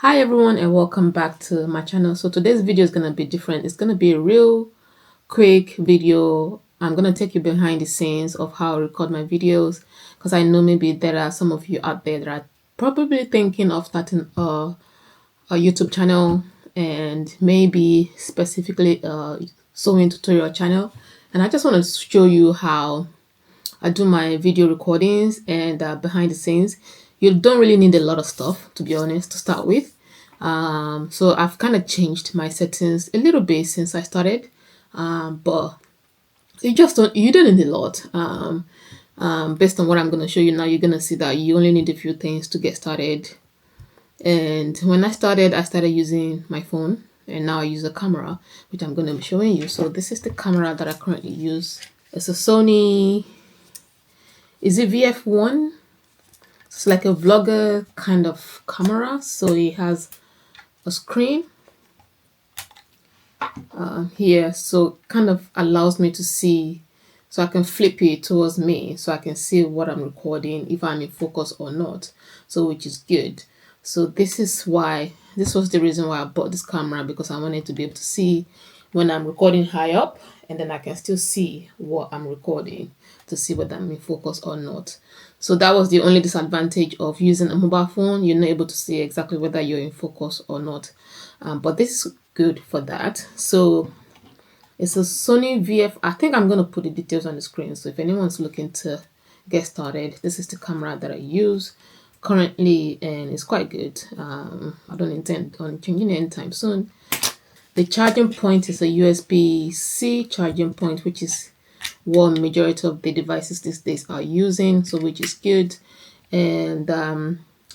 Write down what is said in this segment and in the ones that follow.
Hi everyone and welcome back to my channel. So today's video is going to be different. It's going to be a real quick video. I'm going to take you behind the scenes of how I record my videos, because I know maybe there are some of you out there that are probably thinking of starting a YouTube channel, and maybe specifically a sewing tutorial channel. And I just want to show you how I do my video recordings and behind the scenes. You don't really need a lot of stuff, to be honest, to start with. So I've kind of changed my settings a little bit since I started, but you don't need a lot. Based on what I'm going to show you now, you're going to see that you only need a few things to get started. And when I started using my phone, and now I use a camera, which I'm going to be showing you. So this is the camera that I currently use. It's a Sony ZV-1F. It's like a vlogger kind of camera. So it has a screen here, so kind of allows me to see, so I can flip it towards me so I can see what I'm recording, if I'm in focus or not, so which is good. So this was the reason why I bought this camera, because I wanted to be able to see when I'm recording high up, and then I can still see what I'm recording to see whether I'm in focus or not. So that was the only disadvantage of using a mobile phone. You're not able to see exactly whether you're in focus or not. But this is good for that. So it's a Sony VF. I think I'm going to put the details on the screen. So if anyone's looking to get started, this is the camera that I use currently, and it's quite good. I don't intend on changing it anytime soon. The charging point is a USB-C charging point, which is what majority of the devices these days are using, so which is good. And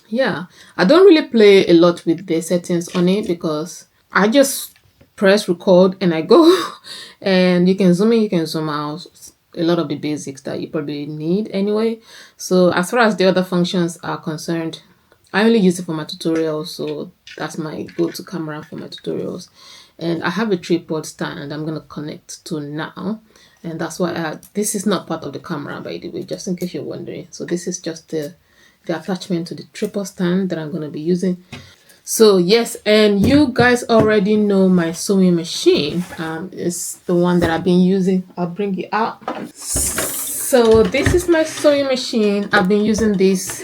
yeah, I don't really play a lot with the settings on it, because I just press record and I go. And you can zoom in, you can zoom out, a lot of the basics that you probably need anyway. So as far as the other functions are concerned, I only use it for my tutorials, so that's my go-to camera for my tutorials. And I have a tripod stand I'm going to connect to now, and that's why this is not part of the camera, by the way, just in case you're wondering. So this is just the attachment to the tripod stand that I'm going to be using. So yes, and you guys already know my sewing machine. It's the one that I've been using. I'll bring it out. So this is my sewing machine. I've been using this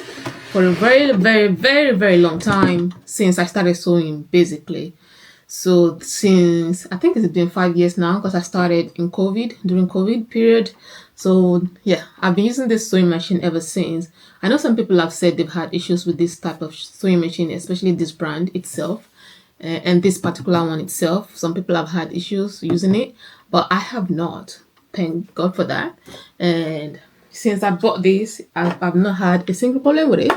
for a very long time, since I started sewing, basically. So since, I think it's been 5 years now, because I started in during COVID period. So yeah, I've been using this sewing machine ever since. I know some people have said they've had issues with this type of sewing machine, especially this brand itself, and this particular one itself. Some people have had issues using it, but I have not. Thank God for that. And since I bought this, I've not had a single problem with it,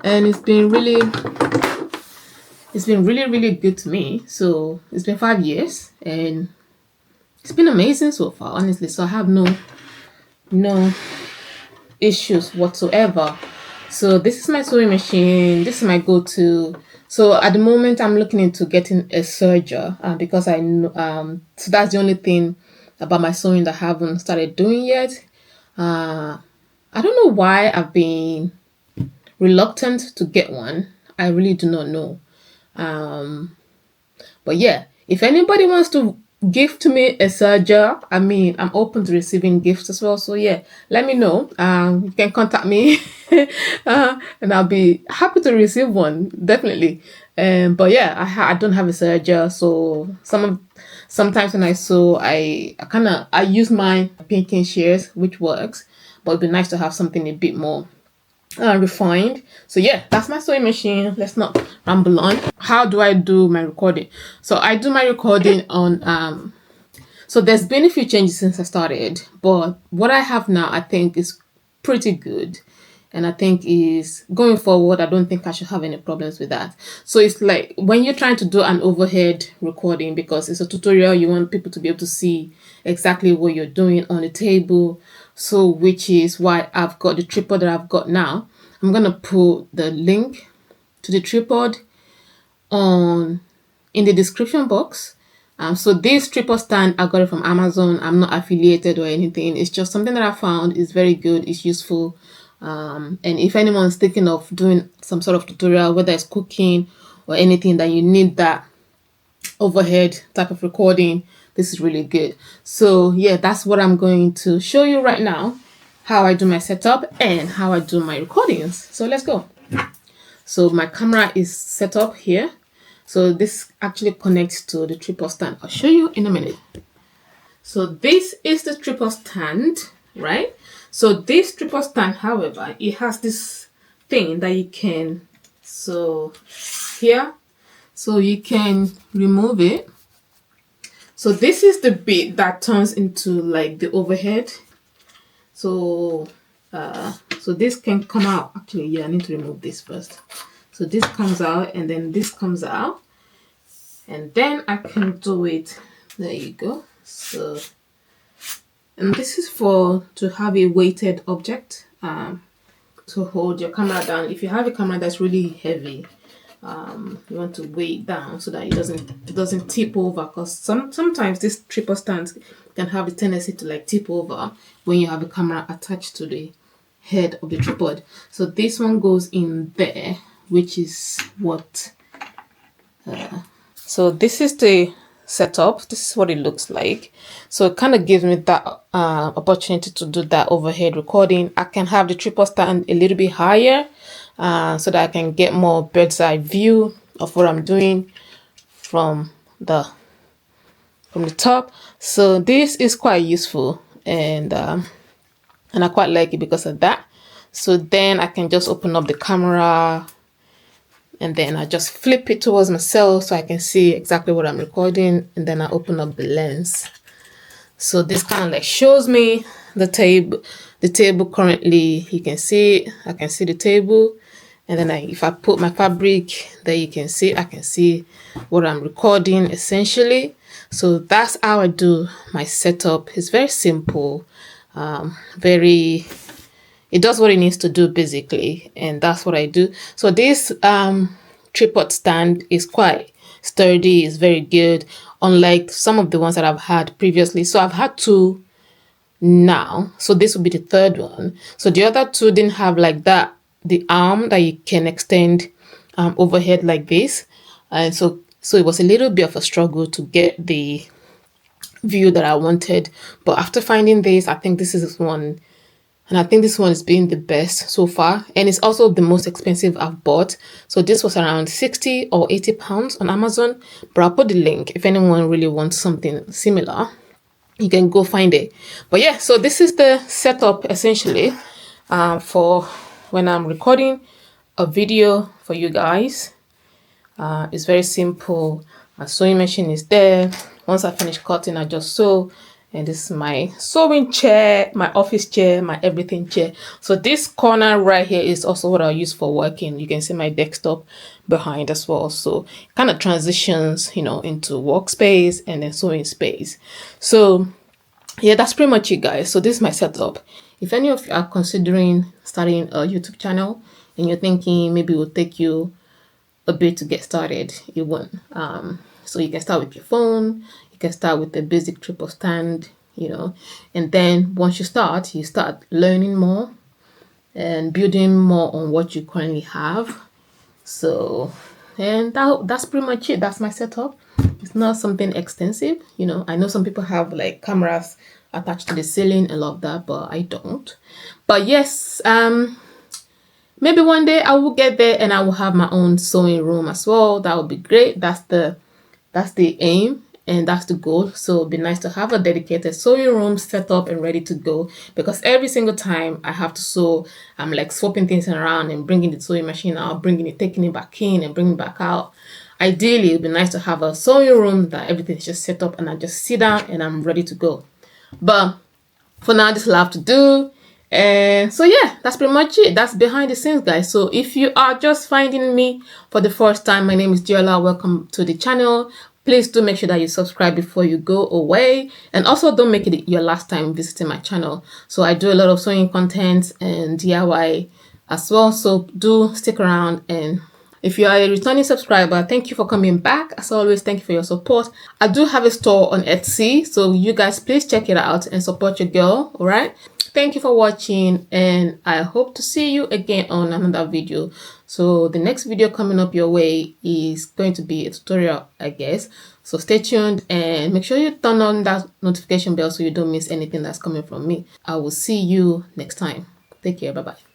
and it's been really good to me. So it's been 5 years and it's been amazing so far, honestly. So I have no issues whatsoever. So this is my sewing machine. This is my go-to. So at the moment I'm looking into getting a serger, because I know so that's the only thing about my sewing that I haven't started doing yet. I don't know why I've been reluctant to get one. I really do not know. But yeah, if anybody wants to gift me a serger, I mean, I'm open to receiving gifts as well. So yeah, let me know. You can contact me and I'll be happy to receive one, definitely. But yeah, I don't have a serger, so sometimes when I sew, I use my pinking shears, which works, but it'd be nice to have something a bit more refined. So yeah, that's my sewing machine. Let's not ramble on. How do I do my recording? So I do my recording on so there's been a few changes since I started, but what I have now I think is pretty good, and I think is going forward, I don't think I should have any problems with that. So it's like when you're trying to do an overhead recording, because it's a tutorial, you want people to be able to see exactly what you're doing on the table. So which is why I've got the tripod that I've got now. I'm gonna put the link to the tripod in the description box. So this tripod stand, I got it from Amazon. I'm not affiliated or anything. It's just something that I found is very good. It's useful. And if anyone's thinking of doing some sort of tutorial, whether it's cooking or anything that you need that overhead type of recording, this is really good. So yeah, that's what I'm going to show you right now, how I do my setup and how I do my recordings. So let's go. So my camera is set up here. So this actually connects to the tripod stand. I'll show you in a minute. So this is the tripod stand, right? So this tripod stand, however, it has this thing that you can, so here, so you can remove it. So this is the bit that turns into like the overhead. So so this can come out. Actually, yeah, I need to remove this first. So this comes out and then this comes out, and then I can do it. There you go. So, and this is for to have a weighted object to hold your camera down. If you have a camera that's really heavy, you want to weigh it down so that it doesn't tip over, because sometimes this tripod stands can have a tendency to like tip over when you have a camera attached to the head of the tripod. So this one goes in there, which is what so this is the setup. This is what it looks like. So it kind of gives me that opportunity to do that overhead recording. I can have the tripod stand a little bit higher so that I can get more bird's eye view of what I'm doing from the top. So this is quite useful, and I quite like it because of that. So then I can just open up the camera and then I just flip it towards myself so I can see exactly what I'm recording, and then I open up the lens. So this kind of like shows me the table. The table currently, you can see, I can see the table, and then if I put my fabric there, you can see, I can see what I'm recording essentially. So that's how I do my setup. It's very simple, it does what it needs to do basically, and that's what I do. So this tripod stand is quite sturdy, it's very good, unlike some of the ones that I've had previously. So I've had two now, so this will be the third one. So the other two didn't have like that, the arm that you can extend overhead like this, and so it was a little bit of a struggle to get the view that I wanted. But after finding this, I think this is one, and I think this one is being the best so far, and it's also the most expensive I've bought. So this was around 60 or 80 pounds on Amazon, but I'll put the link if anyone really wants something similar, you can go find it. But yeah, so this is the setup essentially for when I'm recording a video for you guys. It's very simple. My sewing machine is there. Once I finish cutting, I just sew. And this is my sewing chair, my office chair, my everything chair. So this corner right here is also what I use for working. You can see my desktop behind as well. So kind of transitions, you know, into workspace and then sewing space. So yeah, that's pretty much it, guys. So this is my setup. If any of you are considering starting a YouTube channel and you're thinking maybe it will take you a bit to get started, it won't. So you can start with your phone. You can start with the basic tripod stand, you know, and then once you start learning more and building more on what you currently have. So, and that's pretty much it. That's my setup. It's not something extensive, you know. I know some people have like cameras attached to the ceiling and all of that, but I don't. But yes, maybe one day I will get there and I will have my own sewing room as well. That would be great. That's the aim and that's the goal. So it'd be nice to have a dedicated sewing room set up and ready to go, because every single time I have to sew, I'm like swapping things around and bringing the sewing machine out, taking it back in and bringing it back out. Ideally, it'd be nice to have a sewing room that everything's just set up and I just sit down and I'm ready to go. But for now, this will have to do. And so yeah, that's pretty much it. That's behind the scenes, guys. So if you are just finding me for the first time, my name is Deola. Welcome to the channel. Please do make sure that you subscribe before you go away, and also don't make it your last time visiting my channel. So I do a lot of sewing content and DIY as well, so do stick around. And if you are a returning subscriber, thank you for coming back. As always, thank you for your support. I do have a store on Etsy, so you guys please check it out and support your girl. All right, Thank you for watching, and I hope to see you again on another video. So the next video coming up your way is going to be a tutorial, I guess. So stay tuned and make sure you turn on that notification bell so you don't miss anything that's coming from me. I will see you next time. Take care. Bye bye.